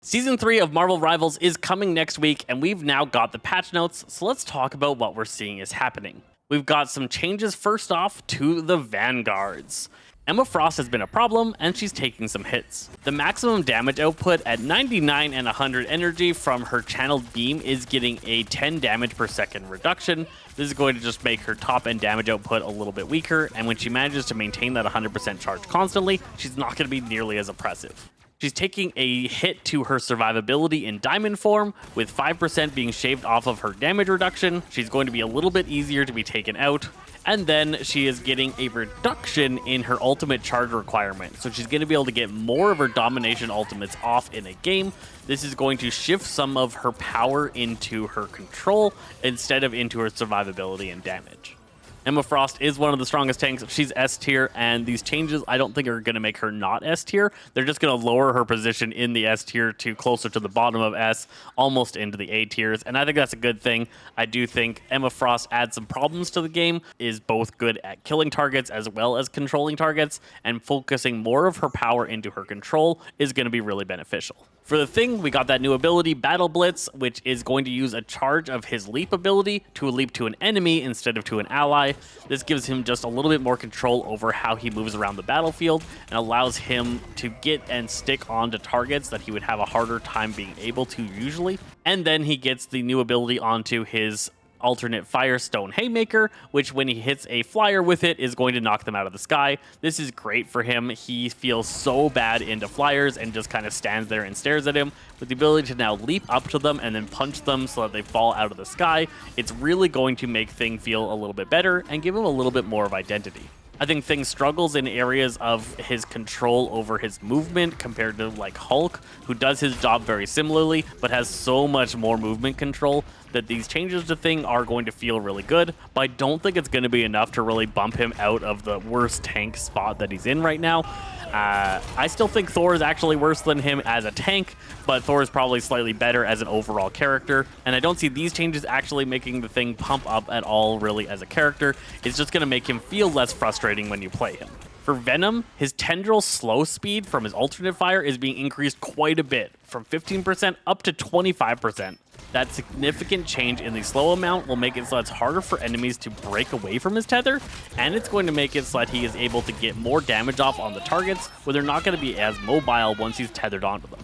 Season 3 of Marvel Rivals is coming next week, and we've now got the patch notes, so let's talk about what we're seeing is happening. We've got some changes first off to the Vanguards. Emma Frost has been a problem, and she's taking some hits. The maximum damage output at 99 and 100 energy from her channeled beam is getting a 10 damage per second reduction. This is going to just make her top end damage output a little bit weaker, and when she manages to maintain that 100% charge constantly, she's not going to be nearly as oppressive. She's taking a hit to her survivability in diamond form, with 5% being shaved off of her damage reduction. She's going to be a little bit easier to be taken out. And then she is getting a reduction in her ultimate charge requirement. So she's going to be able to get more of her domination ultimates off in a game. This is going to shift some of her power into her control instead of into her survivability and damage. Emma Frost is one of the strongest tanks. She's S tier, and these changes I don't think are going to make her not S tier. They're just going to lower her position in the S tier to closer to the bottom of S, almost into the A tiers, and I think that's a good thing. I do think Emma Frost adds some problems to the game, is both good at killing targets as well as controlling targets, and focusing more of her power into her control is going to be really beneficial. For the Thing, we got that new ability, Battle Blitz, which is going to use a charge of his leap ability to leap to an enemy instead of to an ally. This gives him just a little bit more control over how he moves around the battlefield and allows him to get and stick onto targets that he would have a harder time being able to usually. And then he gets the new ability onto his alternate Firestone Haymaker, which when he hits a flyer with it is going to knock them out of the sky. This is great for him. He feels so bad into flyers and just kind of stands there and stares at him. With the ability to now leap up to them and then punch them so that they fall out of the sky, it's really going to make Thing feel a little bit better and give him a little bit more of identity. I think Thing struggles in areas of his control over his movement compared to like Hulk, who does his job very similarly, but has so much more movement control that these changes to Thing are going to feel really good, but I don't think it's going to be enough to really bump him out of the worst tank spot that he's in right now. I still think Thor is actually worse than him as a tank, but Thor is probably slightly better as an overall character, and I don't see these changes actually making the Thing pump up at all really as a character. It's just going to make him feel less frustrating when you play him. For Venom, his tendril slow speed from his alternate fire is being increased quite a bit, from 15% up to 25%. That significant change in the slow amount will make it so it's harder for enemies to break away from his tether, and it's going to make it so that he is able to get more damage off on the targets where they're not going to be as mobile once he's tethered onto them.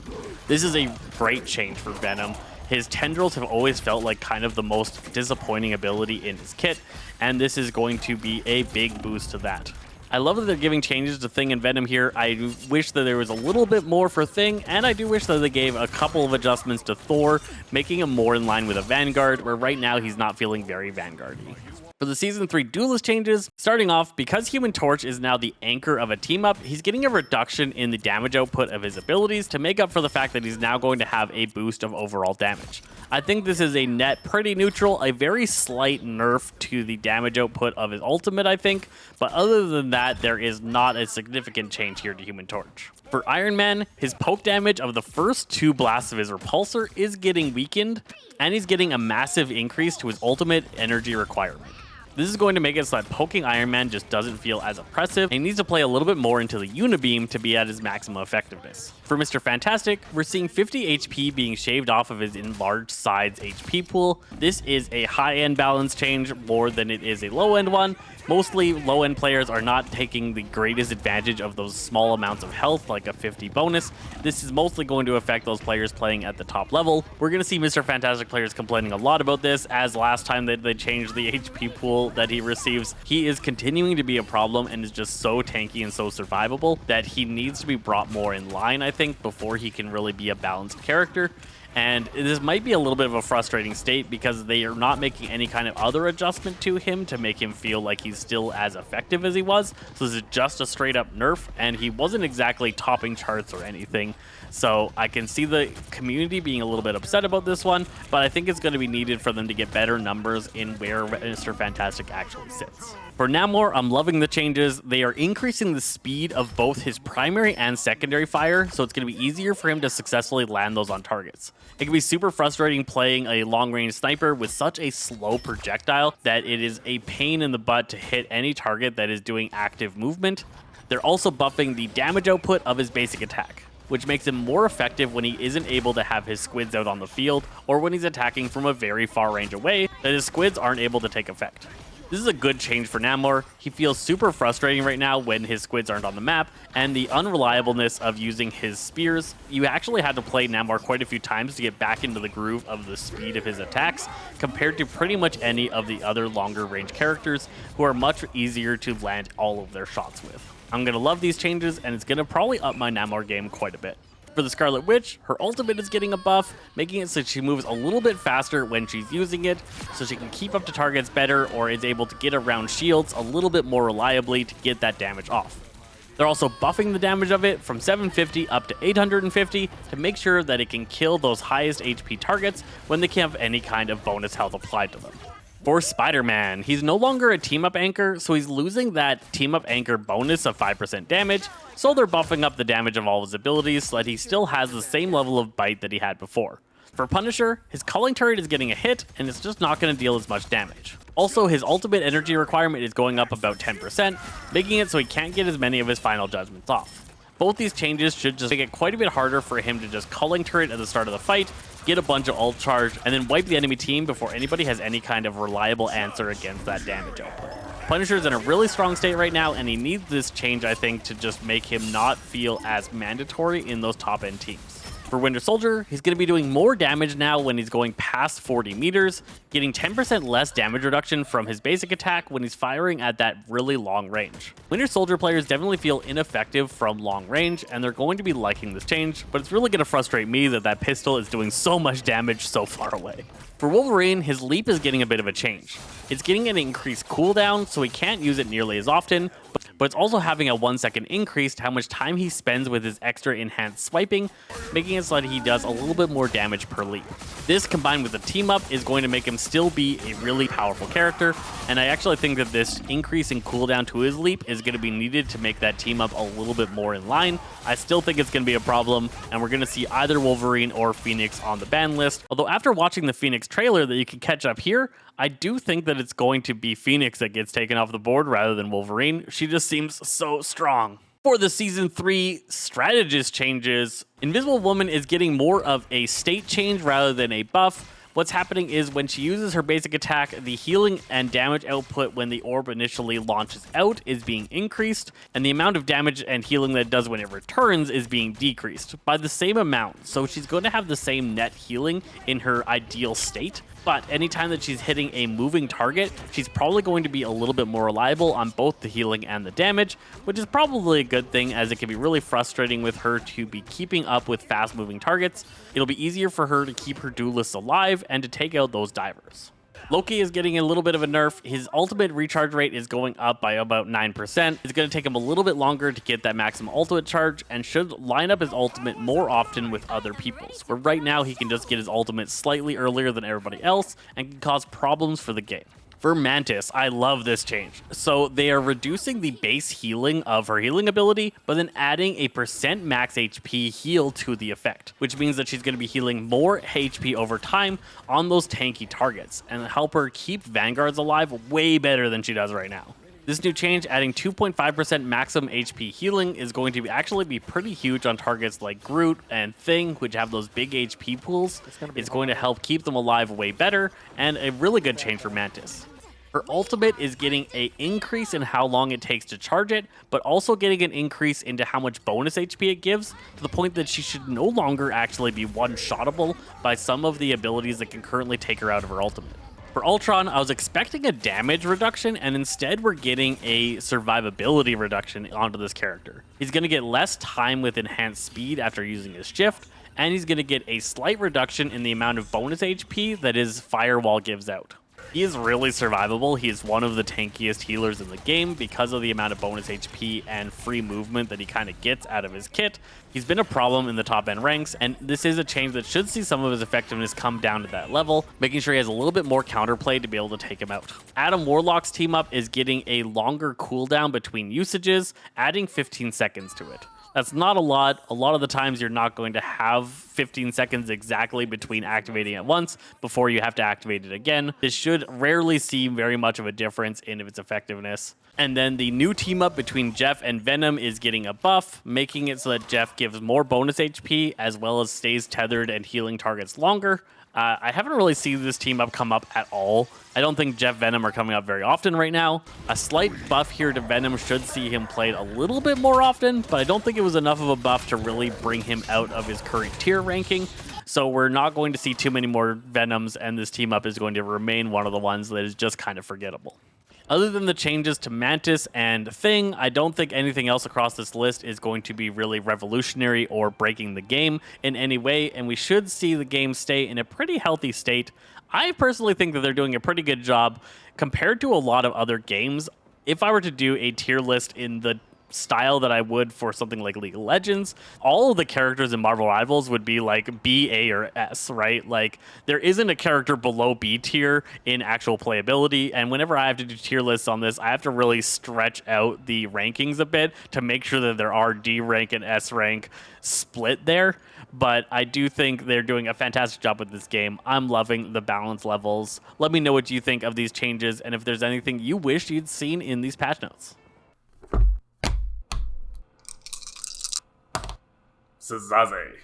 This is a great change for Venom. His tendrils have always felt like kind of the most disappointing ability in his kit, and this is going to be a big boost to that. I love that they're giving changes to Thing and Venom here. I wish that there was a little bit more for Thing, and I do wish that they gave a couple of adjustments to Thor, making him more in line with a Vanguard, where right now he's not feeling very Vanguard-y. For the Season 3 Duelist Changes, starting off, because Human Torch is now the anchor of a team-up, he's getting a reduction in the damage output of his abilities to make up for the fact that he's now going to have a boost of overall damage. I think this is a net pretty neutral, a very slight nerf to the damage output of his ultimate, I think, but other than that, there is not a significant change here to Human Torch. For Iron Man, his poke damage of the first 2 blasts of his repulsor is getting weakened, and he's getting a massive increase to his ultimate energy requirement. This is going to make it so that poking Iron Man just doesn't feel as oppressive, and he needs to play a little bit more into the Unibeam to be at his maximum effectiveness. For Mr. Fantastic, we're seeing 50 HP being shaved off of his enlarged sides HP pool. This is a high-end balance change more than it is a low-end one. Mostly low-end players are not taking the greatest advantage of those small amounts of health, like a 50 bonus. This is mostly going to affect those players playing at the top level. We're going to see Mr. Fantastic players complaining a lot about this, as last time that they changed the HP pool that he receives, he is continuing to be a problem and is just so tanky and so survivable that he needs to be brought more in line, I think, before he can really be a balanced character. And this might be a little bit of a frustrating state because they are not making any kind of other adjustment to him to make him feel like he's still as effective as he was. So this is just a straight up nerf, and he wasn't exactly topping charts or anything. So I can see the community being a little bit upset about this one, but I think it's going to be needed for them to get better numbers in where Mr. Fantastic actually sits. For Namor, I'm loving the changes. They are increasing the speed of both his primary and secondary fire, so it's going to be easier for him to successfully land those on targets. It can be super frustrating playing a long-range sniper with such a slow projectile that it is a pain in the butt to hit any target that is doing active movement. They're also buffing the damage output of his basic attack. which makes him more effective when he isn't able to have his squids out on the field or when he's attacking from a very far range away that his squids aren't able to take effect. This is a good change for Namor. He feels super frustrating right now when his squids aren't on the map, and the unreliableness of using his spears. You actually had to play Namor quite a few times to get back into the groove of the speed of his attacks, compared to pretty much any of the other longer range characters who are much easier to land all of their shots with. I'm going to love these changes, and it's going to probably up my Namor game quite a bit. For the Scarlet Witch, her ultimate is getting a buff, making it so she moves a little bit faster when she's using it, so she can keep up to targets better or is able to get around shields a little bit more reliably to get that damage off. They're also buffing the damage of it from 750 up to 850 to make sure that it can kill those highest HP targets when they can't have any kind of bonus health applied to them. For Spider-Man, he's no longer a team-up anchor, so he's losing that team-up anchor bonus of 5% damage, so they're buffing up the damage of all his abilities so that he still has the same level of bite that he had before. For Punisher, his culling turret is getting a hit, and it's just not going to deal as much damage. Also, his ultimate energy requirement is going up about 10%, making it so he can't get as many of his final judgments off. Both these changes should just make it quite a bit harder for him to just culling turret at the start of the fight, get a bunch of ult charge, and then wipe the enemy team before anybody has any kind of reliable answer against that damage output. Punisher's in a really strong state right now, and he needs this change, I think, to just make him not feel as mandatory in those top-end teams. For Winter Soldier, he's going to be doing more damage now when he's going past 40 meters, getting 10% less damage reduction from his basic attack when he's firing at that really long range. Winter Soldier players definitely feel ineffective from long range, and they're going to be liking this change, but it's really going to frustrate me that that pistol is doing so much damage so far away. For Wolverine, his leap is getting a bit of a change. It's getting an increased cooldown, so he can't use it nearly as often, but it's also having a 1 second increase to how much time he spends with his extra enhanced swiping, making it so that he does a little bit more damage per leap. This, combined with the team up, is going to make him still be a really powerful character, and I actually think that this increase in cooldown to his leap is going to be needed to make that team up a little bit more in line. I still think it's going to be a problem, and we're going to see either Wolverine or Phoenix on the ban list, although after watching the Phoenix trailer that you can catch up here, I do think that it's going to be Phoenix that gets taken off the board rather than Wolverine. She just seems so strong. For the Season 3 Strategist Changes, Invisible Woman is getting more of a state change rather than a buff. What's happening is when she uses her basic attack, the healing and damage output when the orb initially launches out is being increased, and the amount of damage and healing that it does when it returns is being decreased by the same amount. So she's going to have the same net healing in her ideal state, but anytime that she's hitting a moving target, she's probably going to be a little bit more reliable on both the healing and the damage, which is probably a good thing as it can be really frustrating with her to be keeping up with fast moving targets. It'll be easier for her to keep her duelists alive and to take out those divers. Loki is getting a little bit of a nerf. His ultimate recharge rate is going up by about 9%. It's going to take him a little bit longer to get that maximum ultimate charge and should line up his ultimate more often with other people's, where right now he can just get his ultimate slightly earlier than everybody else and can cause problems for the game. For Mantis, I love this change. So they are reducing the base healing of her healing ability, but then adding a % max HP heal to the effect, which means that she's going to be healing more HP over time on those tanky targets and help her keep Vanguards alive way better than she does right now. This new change, adding 2.5% maximum HP healing, is going to actually be pretty huge on targets like Groot and Thing, which have those big HP pools. It's going to help keep them alive way better, and a really good change for Mantis. Her ultimate is getting an increase in how long it takes to charge it, but also getting an increase into how much bonus HP it gives, to the point that she should no longer actually be one-shottable by some of the abilities that can currently take her out of her ultimate. For Ultron, I was expecting a damage reduction, and instead we're getting a survivability reduction onto this character. He's going to get less time with enhanced speed after using his shift, and he's going to get a slight reduction in the amount of bonus HP that his Firewall gives out. He is really survivable. He is one of the tankiest healers in the game because of the amount of bonus HP and free movement that he kind of gets out of his kit. He's been a problem in the top end ranks, and this is a change that should see some of his effectiveness come down to that level, making sure he has a little bit more counterplay to be able to take him out. Adam Warlock's team up is getting a longer cooldown between usages, adding 15 seconds to it. That's not a lot. A lot of the times you're not going to have 15 seconds exactly between activating it once before you have to activate it again. This should rarely see very much of a difference in its effectiveness. And then the new team up between Jeff and Venom is getting a buff, making it so that Jeff gives more bonus HP as well as stays tethered and healing targets longer. I haven't really seen this team up come up at all. I don't think Jeff Venom are coming up very often right now. A slight buff here to Venom should see him played a little bit more often, but I don't think it was enough of a buff to really bring him out of his current tier ranking. So we're not going to see too many more Venoms, and this team up is going to remain one of the ones that is just kind of forgettable. Other than the changes to Mantis and Thing, I don't think anything else across this list is going to be really revolutionary or breaking the game in any way, and we should see the game stay in a pretty healthy state. I personally think that they're doing a pretty good job compared to a lot of other games. If I were to do a tier list in the style that I would for something like League of Legends, all of the characters in Marvel Rivals would be like B, A, or S, right? Like, there isn't a character below B tier in actual playability, and whenever I have to do tier lists on this, I have to really stretch out the rankings a bit to make sure that there are D rank and S rank split there. But I do think they're doing a fantastic job with this game. I'm loving the balance levels. Let me know what you think of these changes, and if there's anything you wish you'd seen in these patch notes. Sazaze.